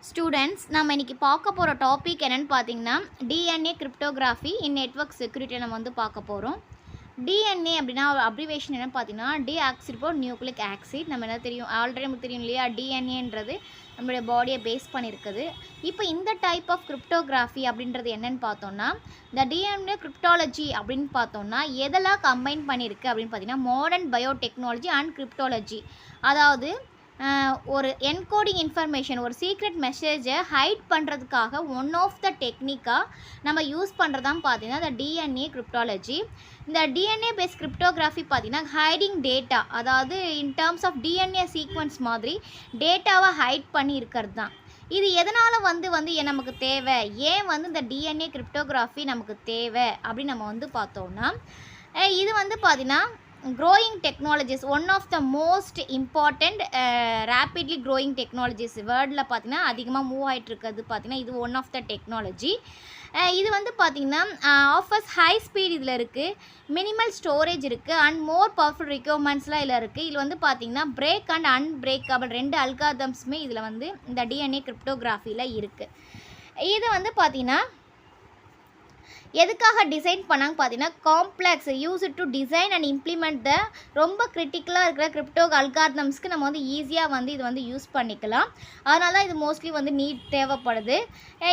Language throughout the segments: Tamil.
ஸ்டூடெண்ட்ஸ் நம்ம இன்றைக்கி பார்க்க போகிற டாபிக் என்னென்னு பார்த்தீங்கன்னா டிஎன்ஏ கிரிப்டோகிராஃபி இன் நெட்வொர்க் செக்யூரிட்டி நம்ம வந்து பார்க்க போகிறோம். டிஎன்ஏ அப்படின்னா அப்ரிவேஷன் என்னென்னு பார்த்தீங்கன்னா டிஆக்சிரிபோ நியூக்ளிக் ஆசிட். நம்ம என்ன தெரியும், ஆல்ரெடி நமக்கு தெரியும் இல்லையா, டிஎன்ஏன்றது நம்மளுடைய பாடியை பேஸ் பண்ணியிருக்குது. இப்போ இந்த டைப் ஆஃப் கிரிப்டோகிராஃபி அப்படின்றது என்னென்னு பார்த்தோம்னா, இந்த டிஎன்ஏ கிரிப்டாலஜி அப்படின்னு பார்த்தோம்னா எதெல்லாம் கம்பைன் பண்ணியிருக்கு அப்படின்னு பார்த்தீங்கன்னா மாடர்ன் பயோடெக்னாலஜி அண்ட் கிரிப்டாலஜி. அதாவது ஒரு என்கோடிங் இன்ஃபர்மேஷன், ஒரு சீக்ரெட் மெசேஜை ஹைட் பண்ணுறதுக்காக ஒன் ஆஃப் த டெக்னிக்காக நம்ம யூஸ் பண்ணுறதான் பார்த்தீங்கன்னா இந்த டிஎன்ஏ கிரிப்டாலஜி. இந்த டிஎன்ஏ பேஸ் கிரிப்டோகிராஃபி பார்த்தீங்கன்னா ஹைடிங் டேட்டா, அதாவது in terms of DNA sequence மாதிரி டேட்டாவை ஹைட் பண்ணி இருக்கிறது தான். இது எதனால் வந்து நமக்கு தேவை, ஏன் வந்து இந்த டிஎன்ஏ கிரிப்டோகிராஃபி நமக்கு தேவை அப்படின்னு நம்ம வந்து பார்த்தோம்னா, இது வந்து பார்த்தீங்கன்னா growing technologies, one of the most important rapidly growing technologies வேர்ல்டில் பார்த்தீங்கன்னா அதிகமாக மூவ் ஆகிட்டு இருக்கிறது பார்த்தீங்கன்னா இது ஒன் ஆஃப் த டெக்னாலஜி. இது வந்து பார்த்திங்கன்னா ஆஃபர்ஸ் ஹை ஸ்பீட் இதில் இருக்குது, மினிமல் ஸ்டோரேஜ் இருக்குது அண்ட் மோர் பவர்ஃபுல் ரிக்வயர்மெண்ட்ஸ்லாம் இதில் இருக்குது. இதில் வந்து பார்த்திங்கன்னா பிரேக் அண்ட் அன்பிரேக்கபிள் ரெண்டு அல்காரிதம்ஸுமே இதில் வந்து இந்த டிஎன்ஏ கிரிப்டோகிராஃபியில் இருக்குது. இது வந்து பார்த்திங்கன்னா எதுக்காக டிசைன் பண்ணாங்க பார்த்தீங்கன்னா complex use to design and implement த ரொம்ப கிரிட்டிக்கலாக இருக்கிற கிரிப்டோ அல்காரிதம்ஸ்க்கு நம்ம வந்து ஈஸியாக வந்து இது வந்து யூஸ் பண்ணிக்கலாம். அதனால தான் இது மோஸ்ட்லி வந்து நீட் தேவைப்படுது.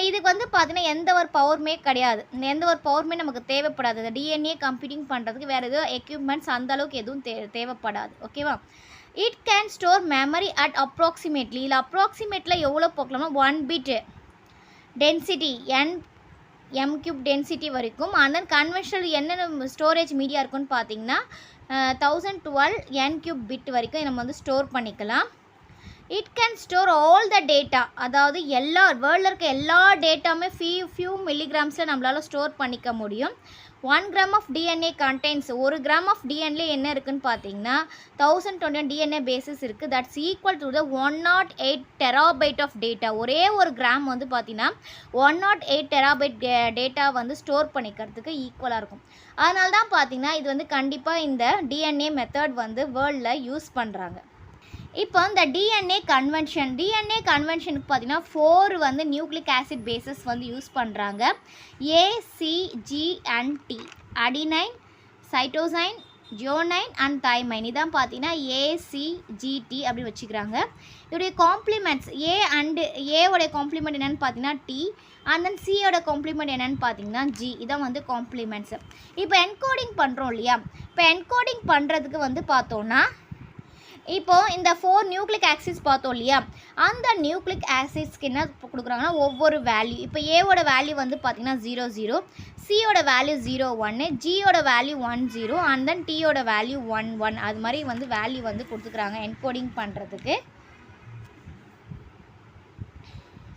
இதுக்கு வந்து பார்த்தீங்கன்னா எந்த ஒரு பவருமே கிடையாது, எந்த ஒரு பவருமே நமக்கு தேவைப்படாது. இந்த டிஎன்ஏ கம்ப்யூட்டிங் பண்ணுறதுக்கு வேறு எதுவும் எக்யூப்மெண்ட்ஸ் அந்தளவுக்கு எதுவும் தேவைப்படாது. ஓகேவா? It can store memory at approximately, இல்லை அப்ராக்சிமேட்டில் எவ்வளோ போக்கலாம்னா 1 பிட் டென்சிட்டி m³ டென்சிட்டி வரைக்கும். அண்ட் தென் கன்வென்ஷனல் என்னென்ன ஸ்டோரேஜ் மீடியா இருக்குன்னு பார்த்தீங்கன்னா 1012 n³ பிட் வரைக்கும் நம்ம வந்து ஸ்டோர் பண்ணிக்கலாம். It can store all the data, அதாவது எல்லா வேர்ல்டில் இருக்க எல்லா டேட்டாவுமே ஃபியூ மில்லிகிராம்ஸில் நம்மளால் ஸ்டோர் பண்ணிக்க முடியும். 1 gram of DNA contains, 1 gram of DNA என்ன இருக்குதுன்னு பார்த்தீங்கன்னா 1021 டிஎன்ஏ பேசிஸ் இருக்குது. That's equal to the 108 terabyte of data. ஒரே ஒரு கிராம் வந்து பார்த்தீங்கன்னா 108 டெராபைட் டேட்டா வந்து ஸ்டோர் பண்ணிக்கிறதுக்கு ஈக்குவலாக இருக்கும். அதனால தான் பார்த்தீங்கன்னா இது வந்து கண்டிப்பாக இந்த டிஎன்ஏ மெத்தட் வந்து வேர்ல்டில் யூஸ் பண்ணுறாங்க. இப்போ இந்த டிஎன்ஏ கன்வென்ஷனுக்கு பார்த்தீங்கன்னா 4 வந்து நியூக்ளிக் ஆசிட் பேசஸ் வந்து யூஸ் பண்ணுறாங்க. A, C, G and T, adenine, cytosine, guanine and thymine. இதான் பார்த்தீங்கன்னா ACGT அப்படி வச்சுக்கிறாங்க. இதோடைய காம்ப்ளிமெண்ட்ஸ் ஏவோடைய காம்ப்ளிமெண்ட் என்னென்னு பார்த்தீங்கன்னா T, அண்ட் தென் சியோட காம்ப்ளிமெண்ட் என்னென்னு பார்த்தீங்கன்னா G. இதான் வந்து காம்ப்ளிமெண்ட்ஸு. இப்போ என்கோடிங் பண்ணுறோம் இல்லையா, இப்போ என்கோடிங் பண்ணுறதுக்கு வந்து பார்த்தோன்னா இப்போது இந்த 4 நியூக்ளிக் ஆசிட்ஸ் பார்த்தோம் இல்லையா, அந்த நியூக்ளிக் ஆசிட்ஸ்க்கு என்ன கொடுக்குறாங்கன்னா ஒவ்வொரு வேல்யூ. இப்போ ஏவோட வேல்யூ வந்து பார்த்திங்கன்னா 00, சியோட வேல்யூ 01, ஜியோட வேல்யூ 10 அண்ட் தென் டியோட வேல்யூ 11. அது மாதிரி வந்து வேல்யூ வந்து கொடுத்துக்கிறாங்க என்கோடிங் பண்ணுறதுக்கு.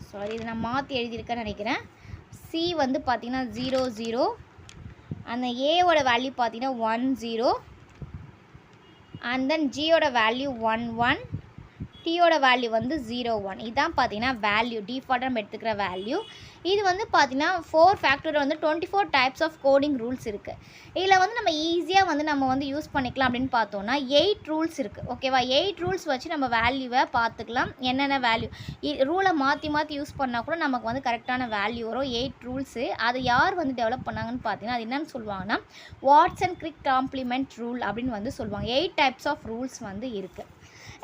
சாரி, இது நான் மாற்றி எழுதியிருக்கேன்னு நினைக்கிறேன். சி வந்து பார்த்திங்கன்னா 00, அந்த ஏவோட வேல்யூ பார்த்திங்கன்னா 10 அண்ட் தென் ஜியோட வேல்யூ 11, டியோட வேல்யூ வந்து 01. இதுதான் பார்த்தீங்கன்னா வேல்யூ, டிஃபால்ட்டாக நம்ம எடுத்துக்கிற வேல்யூ. இது வந்து பார்த்தீங்கன்னா 4 ஃபேக்டரில் வந்து 24 டைப்ஸ் ஆஃப் கோடிங் ரூல்ஸ் இருக்குது. இதில் வந்து நம்ம ஈஸியாக வந்து நம்ம வந்து யூஸ் பண்ணிக்கலாம் அப்படின்னு பார்த்தோன்னா 8 ரூல்ஸ் இருக்குது. ஓகேவா? 8 ரூல்ஸ் வச்சு நம்ம வேல்யூவை பார்த்துக்கலாம். என்னென்ன வேல்யூ ரூலை மாற்றி யூஸ் பண்ணால் கூட நமக்கு வந்து கரெக்டான வேல்யூ வரும். 8 ரூல்ஸு. அது யார் வந்து டெவலப் பண்ணாங்கன்னு பார்த்தீங்கன்னா அது என்னென்னு சொல்லுவாங்கன்னா வாட்சன் கிரிக் காம்ப்ளிமெண்ட் ரூல் அப்படின்னு வந்து சொல்லுவாங்க. 8 டைப்ஸ் ஆஃப் ரூல்ஸ் வந்து இருக்குது.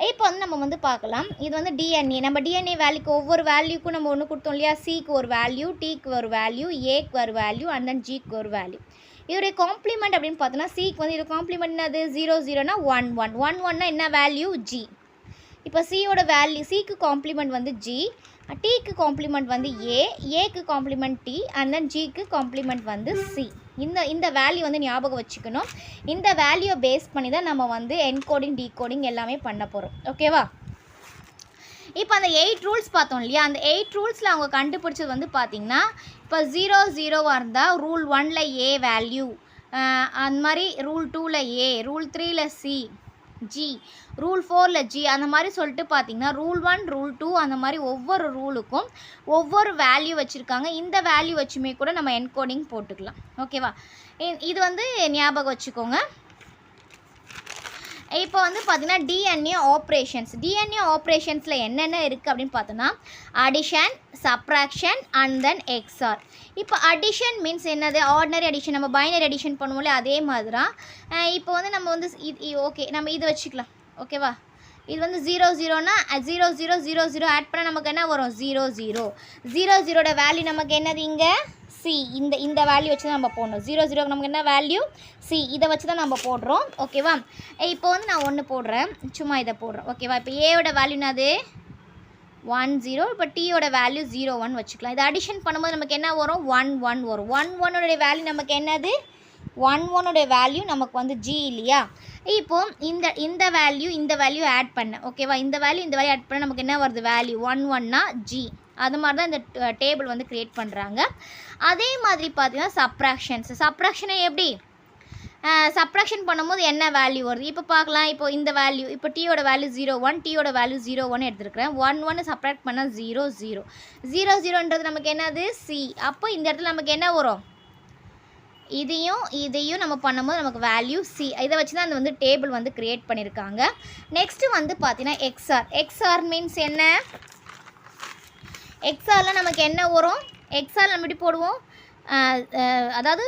இப்போ வந்து நம்ம வந்து பார்க்கலாம். இது வந்து டிஎன்ஏ, நம்ம டிஎன்ஏ வேல்யூக்கு ஒவ்வொரு வேல்யூக்கும் நம்ம ஒன்று கொடுத்தோம் இல்லையா, சிக்கு ஒரு வேல்யூ, டிக்கு ஒரு வேல்யூ, ஏக்கு ஒரு வேல்யூ அண்ட் தென் ஜிக்கு ஒரு வேல்யூ. இதோடைய காம்ப்ளிமெண்ட் அப்படின்னு பார்த்தோன்னா சிக்கு வந்து இது காம்ப்ளிமெண்ட் என்னது 00னா 11 என்ன வேல்யூ ஜி. இப்போ சியோட வேல்யூ, சிக்கு காம்ப்ளிமெண்ட் வந்து ஜி, டிக்கு காம்ப்ளிமெண்ட் வந்து ஏக்கு காம்ப்ளிமெண்ட் டி அண்ட் தென் ஜிக்கு காம்ப்ளிமெண்ட் வந்து சி. இந்த வேல்யூ வந்து ஞாபகம் வச்சுக்கணும். இந்த வேல்யூவை பேஸ் பண்ணி தான் நம்ம வந்து என்கோடிங் டீகோடிங் எல்லாமே பண்ண போகிறோம். ஓகேவா? இப்போ அந்த 8 ரூல்ஸ் பார்த்தோம் இல்லையா, அந்த 8 ரூல்ஸில் அவங்க கண்டுபிடிச்சது வந்து பார்த்திங்கன்னா இப்போ 00 இருந்தால் ரூல் 1ல் ஏ வேல்யூ, அந்த மாதிரி ரூல் 2ல் ஏ, ரூல் 3ல் சி, ஜி, ரூல் 4ல் ஜி, அந்த மாதிரி சொல்லிட்டு பார்த்தீங்கன்னா ரூல் 1 ரூல் 2 அந்த மாதிரி ஒவ்வொரு ரூலுக்கும் ஒவ்வொரு வேல்யூ வச்சுருக்காங்க. இந்த வேல்யூ வச்சுமே கூட நம்ம என்கோடிங் போட்டுக்கலாம். ஓகேவா? இது வந்து ஞாபகம் வச்சுக்கோங்க. இப்போ வந்து பார்த்தீங்கன்னா டிஎன்ஏ ஆப்ரேஷன்ஸில் என்னென்ன இருக்குது அப்படின்னு பார்த்தோன்னா addition, subtraction and then XOR. இப்போ அடிஷன் மீன்ஸ் என்னது? ஆர்டினரி அடிஷன், நம்ம பைனரி அடிஷன் பண்ணுவோம்ல அதே மாதிரி தான். இப்போ வந்து நம்ம வந்து ஓகே நம்ம இது வச்சுக்கலாம். ஓகேவா? இது வந்து 0 0னா 0 0 0 0 ஆட் பண்ணால் நமக்கு என்ன வரும்? 0 0 0 0ஓட வேல்யூ நமக்கு என்னது? இங்கே சி. இந்த வேல்யூ வச்சு தான் நம்ம போடணும். 0 0 நமக்கு என்ன வேல்யூ? சி. இதை வச்சு தான் நம்ம போடுறோம். ஓகேவா? இப்போ வந்து நான் ஒன்று போடுறேன், சும்மா இதை போடுறேன். ஓகேவா? இப்போ ஏவோட வேல்யூ என்னது? 1 0. இப்போ டீயோட வேல்யூ 0 1 வச்சுக்கலாம். இதை அடிஷன் பண்ணும்போது நமக்கு என்ன வரும்? 1 1 வரும். 1 1ஓடைய வேல்யூ நமக்கு என்னது? 1 1ஓடைய வேல்யூ நமக்கு வந்து ஜி இல்லையா? இப்போது இந்த வேல்யூ ஆட் பண்ணேன். ஓகேவா? இந்த வேல்யூ ஆட் பண்ண நமக்கு என்ன வருது? வேல்யூ 1 1னா ஜி. அது மாதிரி தான் இந்த டேபிள் வந்து க்ரியேட் பண்ணுறாங்க. அதே மாதிரி பார்த்தீங்கன்னா சப்ராக்ஷனை எப்படி சப்ராக்ஷன் பண்ணும்போது என்ன வேல்யூ வருது இப்போ பார்க்கலாம். இப்போ இந்த வேல்யூ, இப்போ டீயோட வேல்யூ 0 1, டீயோட வேல்யூ 0 1 எடுத்துருக்கிறேன். 1 1 சப்ராக்ட் பண்ணால் 0 0 0 0ன்றது நமக்கு என்னது? சி. அப்போ இந்த இடத்துல நமக்கு என்ன வரும்? இதையும் நம்ம பண்ணும்போது நமக்கு வேல்யூ சி. இதை வச்சு தான் அந்த வந்து டேபிள் வந்து க்ரியேட் பண்ணியிருக்காங்க. நெக்ஸ்ட்டு வந்து பார்த்தீங்கன்னா எக்ஸ்ஆர் மீன்ஸ் என்ன? எக்ஸ்ஆரில் நமக்கு என்ன வரும்? எக்ஸ்ஆர் நம்ம எப்படி போடுவோம்? அதாவது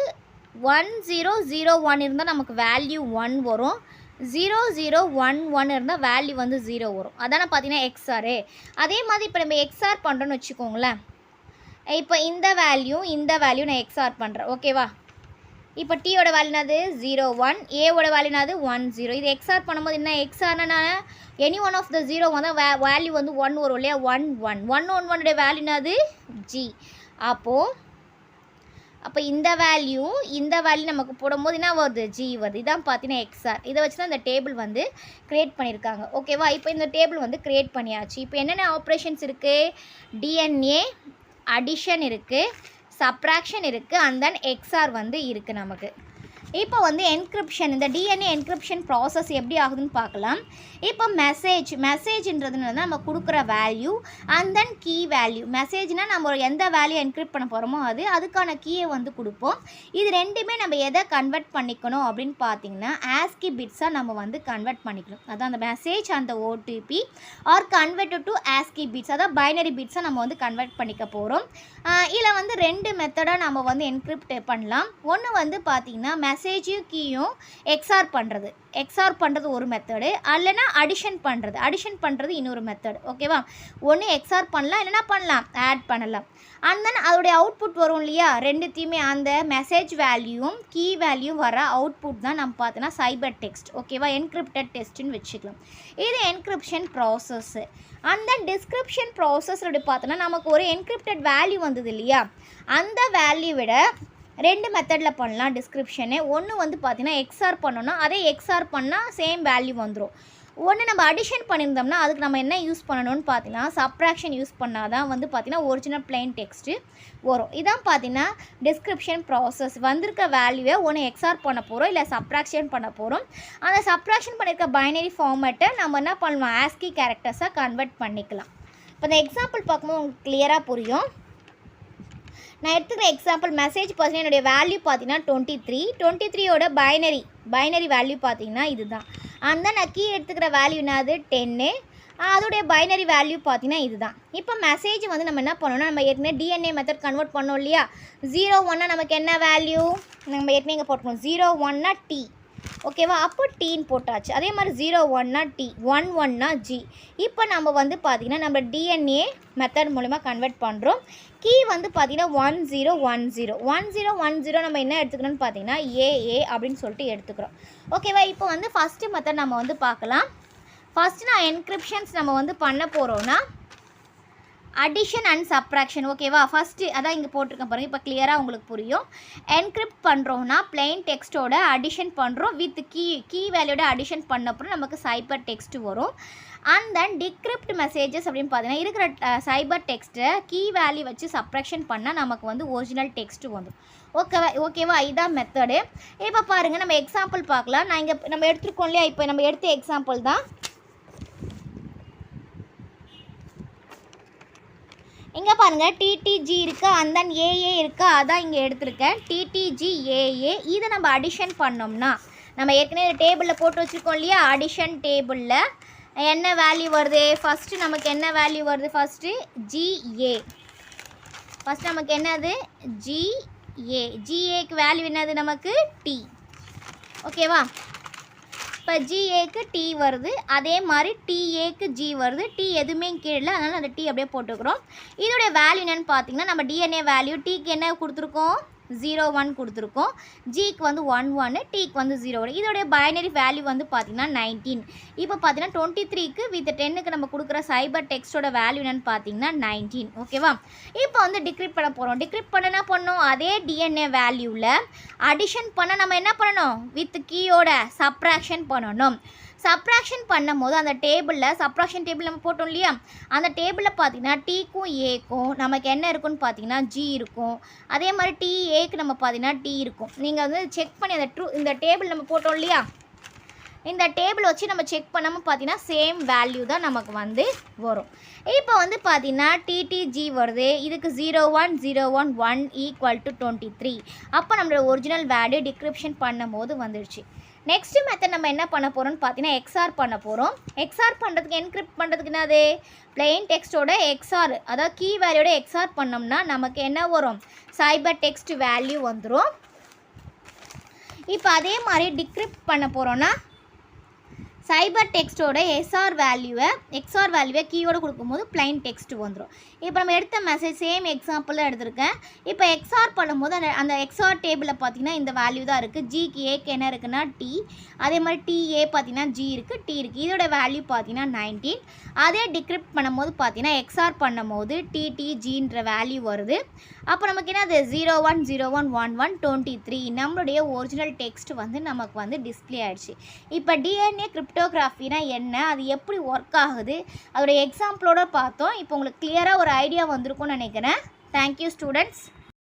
1 0 0 1 இருந்தால் நமக்கு வேல்யூ 1 வரும். 0 0 1 1 இருந்தால் வேல்யூ வந்து 0 வரும். அதானே பார்த்தீங்கன்னா எக்ஸ்ஆரு. அதே மாதிரி இப்போ நம்ம எக்ஸ்ஆர் பண்ணுறோன்னு வச்சுக்கோங்களேன். இப்போ இந்த வேல்யூ நான் எக்ஸ்ஆர் பண்ணுறேன். ஓகேவா? இப்போ டீயோட வேல்யூனாது 0 1, ஏவோட வேல்யூனாது 1 0. இது எக்ஸ்ஆர் பண்ணும்போது என்ன? எக்ஸ்ஆர்னா எனி ஒன் ஆஃப் த 0 வந்தால் வேல்யூ வந்து 1 வரும் இல்லையா? 1 1 1 1 1உடைய வேல்யூனாது ஜி. அப்போ இந்த வேல்யூ நமக்கு போடும்போது என்ன வருது? ஜி வருது. இதான் பார்த்தீங்கன்னா எக்ஸ்ஆர். இதை வச்சு தான் இந்த டேபிள் வந்து க்ரியேட் பண்ணியிருக்காங்க. ஓகேவா? இப்போ இந்த டேபிள் வந்து க்ரியேட் பண்ணியாச்சு. இப்போ என்னென்ன ஆப்ரேஷன்ஸ் இருக்குது? டிஎன்ஏ அடிஷன் இருக்குது, சப்ராக்ஷன் இருக்குது, அண்ட் தென் எக்ஸ்ஆர் வந்து இருக்குது நமக்கு. இப்போ வந்து என்கிரிப்ஷன், இந்த டிஎன்ஏ என்கிரிப்ஷன் ப்ராசஸ் எப்படி ஆகுதுன்னு பார்க்கலாம். இப்போ மெசேஜ்ன்றதுனால நம்ம கொடுக்குற value and then key value. மெசேஜ்னால் நம்ம எந்த வேல்யூ என்கிரிப்ட் பண்ண போகிறோமோ அதுக்கான கீயை வந்து கொடுப்போம். இது ரெண்டுமே நம்ம எதை கன்வெர்ட் பண்ணிக்கணும் அப்படின்னு பார்த்தீங்கன்னா ஆஸ்கி பிட்ஸாக நம்ம வந்து கன்வெர்ட் பண்ணிக்கணும். அதான் அந்த மெசேஜ் அந்த OTP or convert to ASCII bits, அதான் பைனரி பிட்ஸாக நம்ம வந்து கன்வெர்ட் பண்ணிக்க போகிறோம். இதில் வந்து 2 மெத்தடாக நம்ம வந்து என்கிரிப்ட் பண்ணலாம். ஒன்று வந்து பார்த்திங்கன்னா மெசேஜையும் கீயும் எக்ஸ்ஆர் பண்ணுறது ஒரு மெத்தடு, இல்லைனா அடிஷன் பண்ணுறது இன்னொரு மெத்தடு. ஓகேவா? ஒன்று எக்ஸ்ஆர் பண்ணலாம், இல்லைனா ஆட் பண்ணலாம். அண்ட் தென் அதோடைய அவுட்புட் வரும் இல்லையா? ரெண்டுத்தையுமே அந்த மெசேஜ் வேல்யூவும் கீ வேல்யூவும் வர அவுட்புட் தான் நம்ம பார்த்தோன்னா சைபர் டெக்ஸ்ட். ஓகேவா? என்கிரிப்டட் டெக்ஸ்ட்னு வச்சுக்கலாம். இது என்கிரிப்ஷன் ப்ராசஸ்ஸு. அந்த டிஸ்கிரிப்ஷன் ப்ராசஸ் அப்படி பார்த்தோன்னா நமக்கு ஒரு என்கிரிப்டட் வேல்யூ வந்தது இல்லையா? அந்த வேல்யூ விட 2 மெத்தடில் பண்ணலாம் டிஸ்கிரிப்ஷனு. ஒன்று வந்து பார்த்தீங்கன்னா எக்ஸ்ஆர் பண்ணோன்னா அதே எக்ஸ்ஆர் பண்ணால் சேம் வேல்யூ வந்துடும். ஒன்று நம்ம அடிஷன் பண்ணியிருந்தோம்னா அதுக்கு நம்ம என்ன யூஸ் பண்ணணும்னு பார்த்தீங்கன்னா சப்ராக்ஷன் யூஸ் பண்ணால் தான் வந்து பார்த்தீங்கன்னா ஒரிஜினல் பிளைன் டெக்ஸ்ட்டு வரும். இதான் பார்த்தீங்கன்னா டிஸ்கிரிப்ஷன் ப்ராசஸ். வந்திருக்க வேல்யூவை ஒன்று எக்ஸ்ஆர் பண்ண போகிறோம், இல்லை சப்ராக்ஷன் பண்ண போகிறோம். அந்த சப்ராக்ஷன் பண்ணியிருக்க பைனரி ஃபார்மேட்டை நம்ம என்ன பண்ணலாம்? ஆஸ்கி கேரக்டர்ஸாக கன்வெர்ட் பண்ணிக்கலாம். இப்போ இந்த எக்ஸாம்பிள் பார்க்கும்போது உங்களுக்கு கிளியராக புரியும். நான் எடுத்துக்கிற எக்ஸாம்பிள் மெசேஜ் பார்த்தீங்கன்னா என்னுடைய வேல்யூ பார்த்தீங்கன்னா 23யோட பைனரி வேல்யூ பார்த்தீங்கன்னா இதுதான். அந்த நான் கீ எடுத்துக்கிற வேல்யூ என்னது 10, அதோடைய பைனரி வேல்யூ பார்த்தீங்கன்னா இதுதான். இப்போ மெசேஜ் வந்து நம்ம என்ன பண்ணோம்னா நம்ம ஏற்கனவே டிஎன்ஏ மெத்தட் கன்வெர்ட் பண்ணோம் இல்லையா? 0 1 நமக்கு என்ன வேல்யூ நம்ம ஏற்கனவே இங்கே போட்டுக்கணும். 0 1 டி. ஓகேவா? அப்போ டீன்னு போட்டாச்சு. அதே மாதிரி 0 1 டி, 1 1 ஜி. இப்போ நம்ம வந்து பார்த்திங்கன்னா நம்ம டிஎன்ஏ மெத்தட் மூலிமா கன்வெர்ட் பண்ணுறோம். கீ வந்து பார்த்திங்கன்னா 1 0 1 0 1 0 1 0 நம்ம என்ன எடுத்துக்கணும்னு பார்த்தீங்கன்னா ஏ அப்படின்னு சொல்லிட்டு எடுத்துக்கிறோம். ஓகேவா? இப்போ வந்து ஃபஸ்ட்டு மெத்தட் நம்ம வந்து பார்க்கலாம். ஃபஸ்ட்டு நான் என்கிரிப்ஷன்ஸ் நம்ம வந்து பண்ண போகிறோன்னா அடிஷன் அண்ட் சப்ராக்ஷன். ஓகேவா? ஃபஸ்ட்டு அதான் இங்கே போட்டிருக்கேன் பாருங்கள். இப்போ கிளியராக உங்களுக்கு புரியும். என்கிரிப்ட் பண்ணுறோன்னா பிளெயின் டெக்ஸ்ட்டோட அடிஷன் பண்ணுறோம். வித் கீ வேல்யூட அடிஷன் பண்ணப்பறம் நமக்கு சைபர் டெக்ஸ்ட் வரும். அண்ட் தென் டிக்ரிப்ட் மெசேஜஸ் அப்படின்னு பார்த்தீங்கன்னா இருக்கிற சைபர் டெக்ஸ்ட்டை கீ வேல்யூ வச்சு சப்ராக்ஷன் பண்ணால் நமக்கு வந்து ஒரிஜினல் டெக்ஸ்ட்டு வந்துடும். ஓகேவா? இதான் மெத்தடு. இப்போ பாருங்கள் நம்ம எக்ஸாம்பிள் பார்க்கலாம். நான் இங்கே நம்ம எடுத்துருக்கோம் இல்லையா? இப்போ நம்ம எடுத்த எக்ஸாம்பிள் தான். இங்கே பாருங்கள் டிடிஜி இருக்கா, அண்ட் தென் ஏஏ இருக்கா, அதான் இங்கே எடுத்திருக்கேன். டிடிஜி ஏஏ இதை நம்ம அடிஷன் பண்ணோம்னா நம்ம ஏற்கனவே டேபிளில் போட்டு வச்சுருக்கோம் இல்லையா, அடிஷன் டேபிளில் என்ன வேல்யூ வருது, ஃபஸ்ட்டு நமக்கு என்ன வேல்யூ வருது, ஃபஸ்ட்டு ஜிஏ. ஃபஸ்ட் நமக்கு என்னது ஜிஏ. ஜிஏக்கு வேல்யூ என்னது நமக்கு டி. ஓகேவா, இப்போ ஜிஏக்கு டி வருது, அதே மாதிரி டிஏக்கு ஜி வருது. டி எதுவுமே கீழே, அதனால் அந்த டி அப்படியே போட்டுக்கிறோம். இதோடைய வேல்யூ என்னென்னு பார்த்தீங்கன்னா, நம்ம டிஎன்ஏ வேல்யூ டிக்கு என்ன கொடுத்துருக்கோம், 0 1 கொடுத்துருக்கோம். ஜிக்கு வந்து 1 1, டிக்கு வந்து 0 1. இதோடைய பைனரி வேல்யூ வந்து பார்த்திங்கன்னா 19. இப்போ பார்த்தீங்கன்னா 23க்கு வித் 10க்கு நம்ம கொடுக்குற சைபர் டெக்ஸ்ட்டோட வேல்யூ என்னென்னு பார்த்தீங்கன்னா 19. ஓகேவா, இப்போ வந்து டிக்ரிப்ட் பண்ண போகிறோம். டிக்ரிப்ட் பண்ண என்ன பண்ணணும், அதே டிஎன்ஏ வேல்யூவில் அடிஷன் பண்ண நம்ம என்ன பண்ணணும், வித் கீயோட சப்ராக்ஷன் பண்ணணும். சப்ராக்ஷன் பண்ணும் போது அந்த டேபிளில் சப்ராக்ஷன் டேபிள் நம்ம போட்டோம் இல்லையா, அந்த டேபிளில் பார்த்தீங்கன்னா டிக்கும் ஏக்கும் நமக்கு என்ன இருக்குன்னு பார்த்தீங்கன்னா ஜி இருக்கும். அதே மாதிரி டிஏக்கு நம்ம பார்த்தீங்கன்னா டி இருக்கும். நீங்கள் வந்து செக் பண்ணி அந்த இந்த டேபிள் நம்ம போட்டோம் இல்லையா, இந்த டேபிள் வச்சு நம்ம செக் பண்ணாமல் பார்த்தீங்கன்னா சேம் வேல்யூ தான் நமக்கு வந்து வரும். இப்போ வந்து பார்த்தீங்கன்னா டிடிஜி வருது, இதுக்கு 0 1 0 1 1 = 23. அப்போ நம்மளோட ஒரிஜினல் வேல்யூ டிக்ரிப்ஷன் பண்ணும் போது வந்துடுச்சு. நெக்ஸ்ட் மெத்தட் நம்ம என்ன பண்ண போகிறோம்னு பார்த்தீங்கன்னா எக்ஸ்ஆர் பண்ண போகிறோம். எக்ஸ்ஆர் பண்ணுறதுக்கு என்கிரிப்ட் பண்ணுறதுக்கு என்னது, பிளெயின் டெக்ஸ்ட்டோட எக்ஸ்ஆர், அதாவது கீ வேல்யூட எக்ஸ்ஆர் பண்ணோம்னா நமக்கு என்ன வரும், சைபர் டெக்ஸ்ட் வேல்யூ வந்துடும். இப்போ அதே மாதிரி டிக்ரிப்ட் பண்ண போகிறோன்னா சைபர் டெக்ஸ்ட்டோட எக்ஸ்ஆர் வேல்யூவை கீயோடு கொடுக்கும்போது பிளைன் டெக்ஸ்ட் வந்துடும். இப்போ நம்ம எடுத்த மெசேஜ் சேம் எக்ஸாம்பிள் தான் எடுத்திருக்கேன். இப்போ எக்ஸ்ஆர் பண்ணும்போது அந்த எக்ஸ்ஆர் டேபிளில் பார்த்தீங்கன்னா இந்த வேல்யூ தான் இருக்குது. ஜிக்கு ஏக்கு என்ன இருக்குன்னா டி, அதே மாதிரி டிஏ பார்த்தீங்கன்னா ஜி இருக்குது, டி இருக்குது. இதோட வேல்யூ பார்த்தீங்கன்னா 19. அதே டிக்ரிப்ட் பண்ணும்போது பார்த்தீங்கன்னா எக்ஸ்ஆர் பண்ணும்போது டிடிஜின்ற வேல்யூ வருது. அப்போ நமக்கு என்ன, அது 0 1 0 1 1 1 23 நம்மளுடைய ஒரிஜினல் டெக்ஸ்ட் வந்து நமக்கு வந்து டிஸ்பிளே ஆகிடுச்சு. இப்போ டிஎன்ஏ கிரிப்டோகிராஃபினா என்ன, அது எப்படி ஒர்க் ஆகுது, அதோடைய எக்ஸாம்பிளோட பார்த்தோம். இப்போ உங்களுக்கு கிளியராக ஒரு ஐடியா வந்திருக்கும்னு நினைக்கிறேன். Thank you students.